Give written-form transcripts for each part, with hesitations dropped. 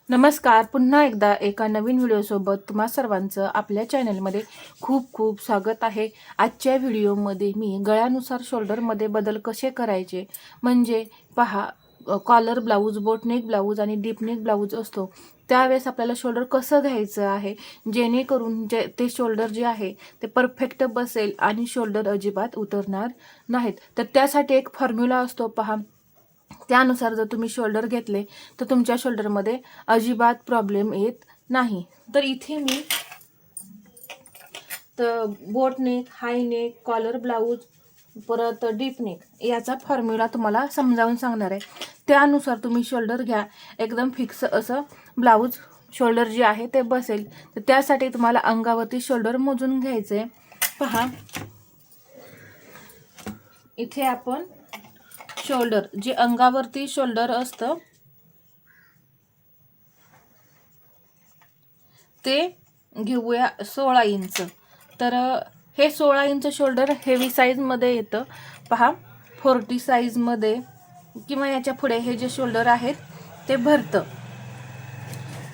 नमस्कार. पुन्हा एकदा एका नवीन व्हिडिओसोबत तुम्हा सर्वांचं आपल्या चॅनलमध्ये खूप खूप स्वागत आहे. आजच्या व्हिडिओमध्ये मी गळ्यानुसार शोल्डरमध्ये बदल कसे करायचे म्हणजे पहा, कॉलर ब्लाऊज, बोटनेक ब्लाऊज आणि डीपनेक ब्लाऊज असतो त्यावेळेस आपल्याला शोल्डर कसं घ्यायचं आहे जेणेकरून ते शोल्डर जे आहे ते परफेक्ट बसेल आणि शोल्डर अजिबात उतरणार नाहीत. तर त्यासाठी एक फॉर्म्युला असतो पहा. त्यानुसार जर तुम्ही शोल्डर घेतले तर तुमच्या शोल्डरमध्ये अजिबात प्रॉब्लेम येत नाही. तर इथे मी बोट नेक, हाय नेक, कॉलर ब्लाऊज, परत डीप नेक याचा फॉर्म्युला तुम्हाला समजावून सांगणार आहे. त्यानुसार तुम्ही शोल्डर घ्या. एकदम फिक्स असं ब्लाऊज शोल्डर जे आहे ते बसेल. तर त्यासाठी तुम्हाला अंगावरती शोल्डर मोजून घ्यायचे. पहा, इथे आपण शोल्डर जे अंगावरती शोल्डर असतं ते घेऊया 16 इंच. तर हे 16 इंच शोल्डर हेवी साईजमध्ये येतं. पहा, 40 साईजमध्ये किंवा याच्या पुढे हे जे शोल्डर आहेत ते भरतं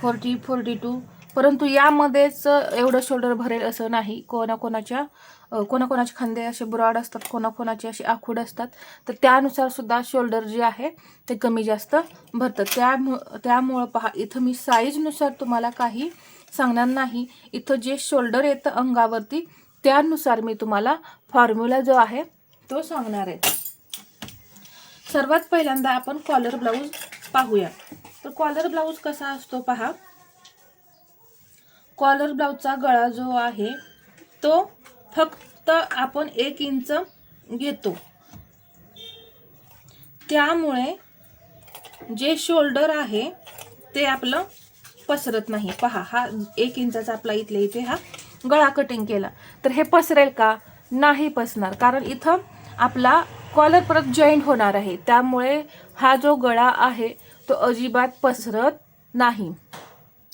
40, 42. परंतु यामध्येच एवढं शोल्डर भरेल असं नाही. कोणाकोणाचे खांदे असे ब्रॉड असतात, कोणाकोणाचे असे आखूड असतात. तर त्यानुसार सुद्धा शोल्डर जे आहे ते कमी जास्त भरतं. त्यामुळं पहा, इथं मी साईजनुसार तुम्हाला काही सांगणार नाही. इथं जे शोल्डर येतं अंगावरती त्यानुसार मी तुम्हाला फॉर्म्युला जो आहे तो सांगणार आहे. सर्वात पहिल्यांदा आपण कॉलर ब्लाऊज पाहूया. तर कॉलर ब्लाऊज कसा असतो पहा. कॉलर ब्लाऊजचा गळा जो आहे तो फक्त आपण 1 इंच घेतो. त्यामुळे जे शोल्डर आहे ते आपलं पसरत नाही. पहा, हा 1 इंचाचा आपला इथल्या इथे हा गळा कटिंग केला तर हे पसरेल का? नाही पसणार, कारण इथं आपला कॉलर परत जॉईंट होणार आहे. त्यामुळे हा जो गळा आहे तो अजिबात पसरत नाही.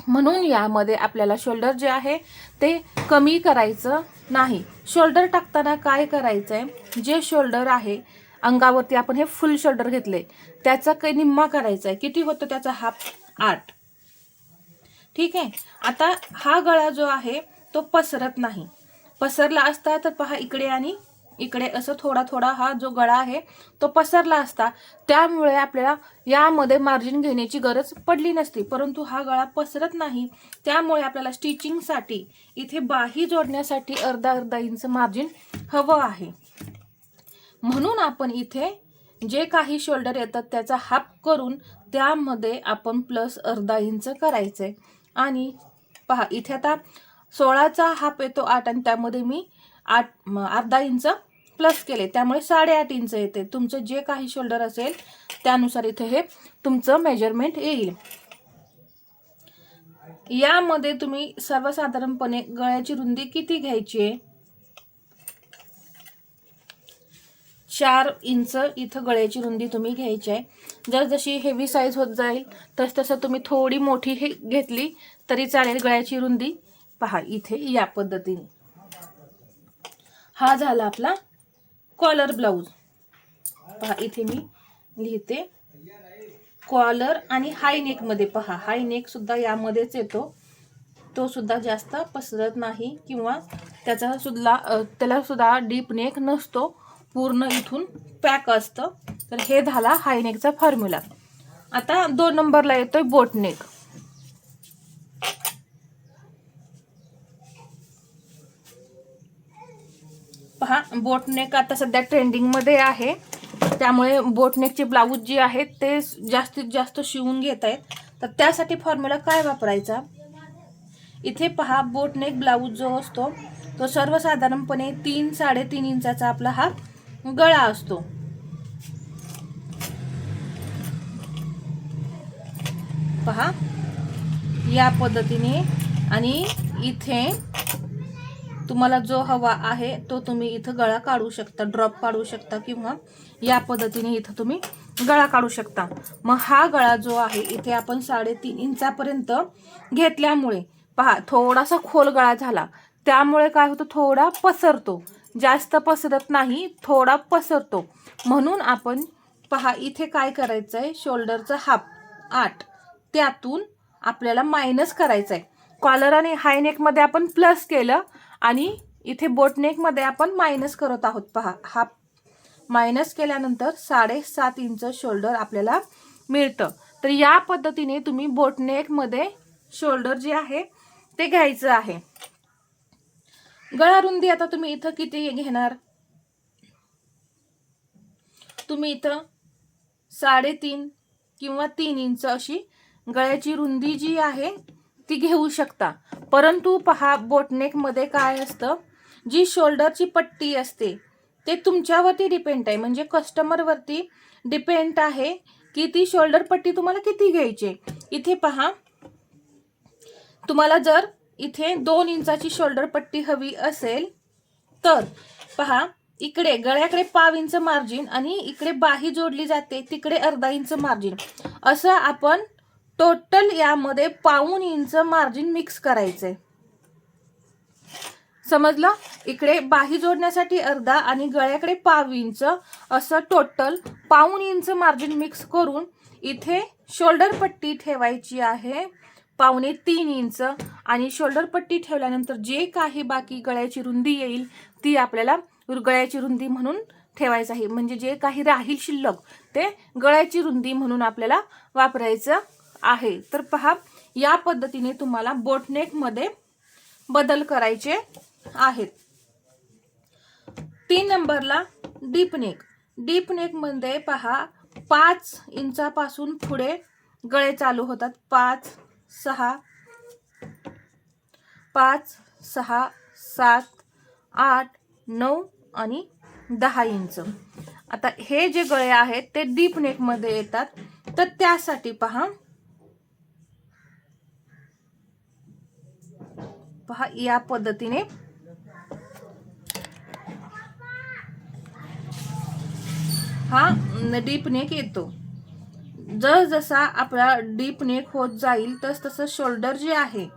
म्हणून यामध्ये आपल्याला शोल्डर जे आहे ते कमी करायचं नाही. शोल्डर टाकताना काय करायचंय, जे शोल्डर आहे अंगावरती आपण हे फुल शोल्डर घेतले त्याचा काही निम्मा करायचा आहे. किती होतं त्याचा? हाफ, 8. ठीक आहे. आता हा गळा जो आहे तो पसरत नाही. पसरला असता तर पहा, इकडे आणि इकडे असं थोडा थोडा हा जो गळा आहे तो पसरला असता. त्यामुळे आपल्याला यामध्ये मार्जिन घेण्याची गरज पडली नसती. परंतु हा गळा पसरत नाही. त्यामुळे आपल्याला स्टिचिंगसाठी इथे बाही जोडण्यासाठी अर्धा इंच मार्जिन हवं आहे. म्हणून आपण इथे जे काही शोल्डर येतात त्याचा हाफ करून त्यामध्ये आपण प्लस अर्धा इंच करायचंय. आणि पहा, इथे आता 16चा हाफ येतो 8 आणि त्यामध्ये मी अर्धा इंच प्लस केले, त्यामुळे 8.5 इंच येते. तुमचं जे काही शोल्डर असेल त्यानुसार इथे हे तुमचं मेजरमेंट येईल. यामध्ये तुम्ही सर्वसाधारणपणे गळ्याची रुंदी किती घ्यायची आहे? 4 इंच इथं गळ्याची रुंदी तुम्ही घ्यायची आहे. जशी हेवी साईज होत जाईल तसं तुम्ही थोडी मोठी हे घेतली तरी चालेल. गळ्याची रुंदी पहा इथे या पद्धतीने. हा झाला आपला कॉलर ब्लाऊज. पहा, इथे मी लिहिते कॉलर. आणि हाय नेक मध्ये पहा, हाय नेक सुद्धा यामध्येच येतो. तो सुद्धा जास्त पसरत नाही किंवा त्याला सुद्धा डीप नेक नसतो, पूर्ण इथून पॅक असतं. तर हे झाला हाय नेकचा फॉर्म्युला. आता 2 नंबरला येतोय बोट नेक. पहा, बोट नेक आता सध्या ट्रेंडिंग मध्ये आहे. त्यामुळे बोटनेकचे ब्लाऊज जे आहेत ते जास्तीत जास्त शिवून घेत आहेत. तर त्यासाठी फॉर्म्युला काय वापरायचा? इथे पहा, बोटनेक ब्लाऊज जो असतो तो सर्वसाधारणपणे 3-3.5 इंचाचा आपला हा गळा असतो. पहा या पद्धतीने. आणि इथे तुम्हाला जो हवा आहे तो तुम्ही इथं गळा काढू शकता, ड्रॉप काढू शकता किंवा या पद्धतीने इथं तुम्ही गळा काढू शकता. मग हा गळा जो आहे इथे आपण 3.5 इंचापर्यंत घेतल्यामुळे पहा थोडासा खोल गळा झाला. त्यामुळे काय होतं, थोडा पसरतो. जास्त पसरत नाही, थोडा पसरतो. म्हणून आपण पहा इथे काय करायचंय, शोल्डरचा हाफ 8 त्यातून आपल्याला मायनस करायचं आहे. कॉलर आणि हायनेकमध्ये आपण प्लस केलं आणि इथे बोटनेकमध्ये आपण मायनस करत आहोत. पहा, हा मायनस केल्यानंतर 7.5 इंच शोल्डर आपल्याला मिळतं. तर या पद्धतीने तुम्ही बोटनेकमध्ये शोल्डर जे आहे ते घ्यायचं आहे. गळा रुंदी आता तुम्ही इथं किती घेणार? तुम्ही इथं 3.5 किंवा 3 इंच अशी गळ्याची रुंदी जी आहे ती घेऊ शकता. परंतु पहा, बोटनेकमध्ये काय असतं, जी शोल्डरची पट्टी असते ते तुमच्यावरती डिपेंड आहे, म्हणजे कस्टमरवरती डिपेंड आहे की ती शोल्डर पट्टी तुम्हाला किती घ्यायची. इथे पहा, तुम्हाला जर इथे 2 इंचाची शोल्डर पट्टी हवी असेल तर पहा, इकडे गळ्याकडे 1/2 इंच मार्जिन आणि इकडे बाही जोडली जाते तिकडे 1/2 इंच मार्जिन, असं आपण टोटल यामध्ये 1/2 इंच मार्जिन मिक्स करायचंय. समजलं? इकडे बाही जोडण्यासाठी 1/2 आणि गळ्याकडे 1/2 इंच असं टोटल 1/2 इंच मार्जिन मिक्स करून इथे शोल्डर पट्टी ठेवायची आहे 2.25 इंच. आणि शोल्डर पट्टी ठेवल्यानंतर जे काही बाकी गळ्याची रुंदी येईल ती आपल्याला गळ्याची रुंदी म्हणून ठेवायचं आहे, म्हणजे जे काही राहील शिल्लक ते गळ्याची रुंदी म्हणून आपल्याला वापरायचं आहे. तर पहा, या पद्धतीने तुम्हाला बोटनेकमध्ये बदल करायचे आहेत. 3 नंबरला डीपनेक. डीपनेकमध्ये पहा, 5 इंचापासून पुढे गळे चालू होतात. 5, 6, 7, 8, 9 आणि 10 इंच. आता हे जे गळे आहेत ते डीप नेक मध्ये येतात. तर त्यासाठी पहा या पद्धतीने हा डीप नेक येतो. जसा आपला डीप नेक होत जाईल तसं शोल्डर जे आहे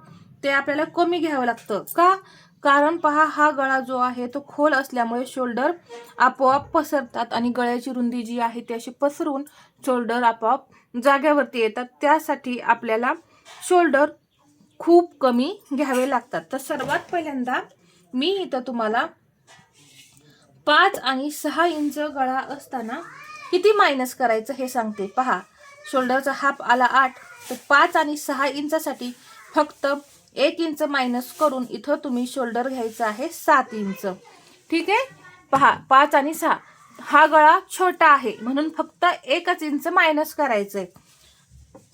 ते आपल्याला कमी घ्यावं लागतं. का? कारण पहा, हा गळा जो आहे तो खोल असल्यामुळे शोल्डर आपोआप पसरतात आणि गळ्याची रुंदी जी आहे ती अशी पसरून शोल्डर आपोआप जाग्यावरती येतात. त्यासाठी आपल्याला शोल्डर खूप कमी घ्यावे लागतात. तर सर्वात पहिल्यांदा मी इथं तुम्हाला 5 आणि 6 इंच गळा असताना किती मायनस करायचं हे सांगते. पहा, शोल्डरचा हाफ आला 8, तर 5 आणि 6 इंचासाठी फक्त 1 इंच मायनस करून इथं तुम्ही शोल्डर घ्यायचं आहे 7 इंच. ठीक आहे? पहा, 5 आणि 6 हा गळा छोटा आहे म्हणून फक्त 1 इंच मायनस करायचंय.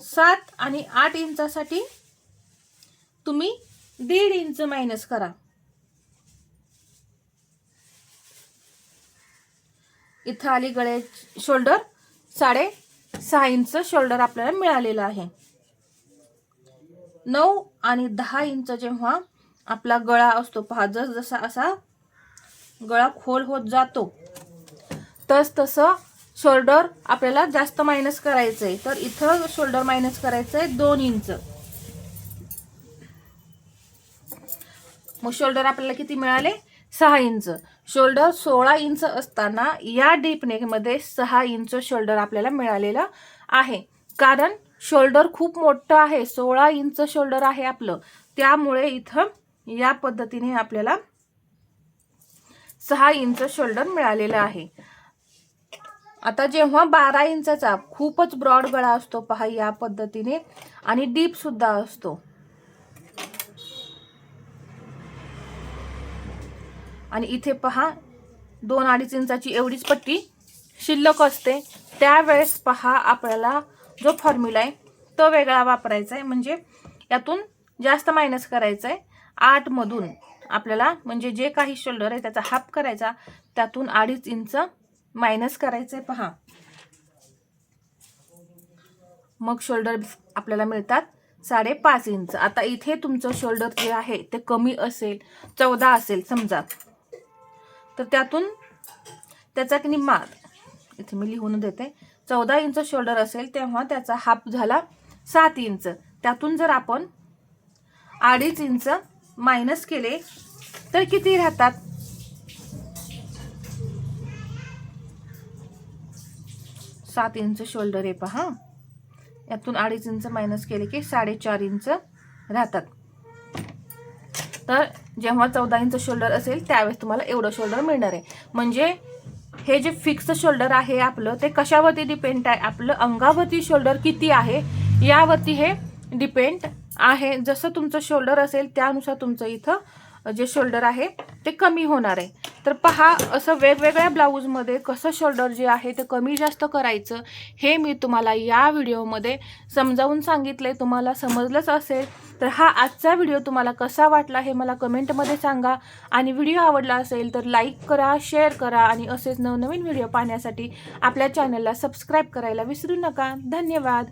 7 आणि 8 इंचासाठी तुम्ही 1.5 इंच मायनस करा. इथं आली गळे शोल्डर 6.5 इंच शोल्डर आपल्याला मिळालेलं आहे. 9 आणि 10 इंच जेव्हा आपला गळा असतो, पहा, जसा असा गळा खोल होत जातो तसं शोल्डर आपल्याला जास्त मायनस करायचंय. तर इथं शोल्डर मायनस करायचंय 2 इंच. मग शोल्डर आपल्याला किती मिळाले? 6 इंच. शोल्डर 16 इंच असताना या डीप नेक मध्ये 6 इंच शोल्डर आपल्याला मिळालेलं आहे. कारण शोल्डर खूप मोठं आहे, 16 इंच शोल्डर आहे आपलं. त्यामुळे इथं या पद्धतीने आपल्याला 6 इंच शोल्डर मिळालेलं आहे. आता जेव्हा 12 इंचाचा खूपच ब्रॉड गळा असतो, पहा, या पद्धतीने, आणि डीप सुद्धा असतो, आणि इथे पहा 2-2.5 इंचाची एवढीच पट्टी शिल्लक असते, त्यावेळेस पहा आपल्याला जो फॉर्म्युला आहे तो वेगळा वापरायचा आहे. म्हणजे यातून जास्त मायनस करायचं आहे. 8 मधून आपल्याला, म्हणजे जे काही शोल्डर आहे त्याचा हाफ करायचा, त्यातून 2.5 इंच मायनस करायचं आहे. पहा, मग शोल्डर आपल्याला मिळतात 5.5 इंच. आता इथे तुमचं शोल्डर जे आहे ते कमी असेल, 14 असेल समजा, तर त्यातून त्याचा निम्मा, इथे मी लिहून देते, 14 इंच शोल्डर असेल तेव्हा त्याचा हाफ झाला 7 इंच. त्यातून जर आपण 2.5 इंच मायनस केले तर किती राहतात? 7 इंच शोल्डर आहे. पहा, यातून 2.5 इंच मायनस केले की 4.5 इंच राहतात. तर जेव्हा 14 इंच शोल्डर असेल त्यावेळेस तुम्हाला एवढं शोल्डर मिळणार आहे. म्हणजे हे जे फिक्स शोल्डर आहे आपलं ते कशावरती डिपेंड आहे, आपलं अंगावरती शोल्डर किती आहे यावरती हे डिपेंड आहे. जसं तुमचं शोल्डर असेल त्यानुसार तुमचं इथं जे शोल्डर आहे ते कमी होणार आहे. तर पहा, असं वेगवेगळ्या ब्लाऊजमध्ये कसं शोल्डर जे आहे ते कमी जास्त करायचं हे मी तुम्हाला या व्हिडिओमध्ये समजावून सांगितले. तुम्हाला समजलंच असेल. तर हा आजचा व्हिडिओ तुम्हाला कसा वाटला हे मला कमेंटमध्ये सांगा. आणि व्हिडिओ आवडला असेल तर लाईक करा, शेअर करा आणि असेच नवनवीन व्हिडिओ पाहण्यासाठी आपल्या चॅनलला सबस्क्राईब करायला विसरू नका. धन्यवाद.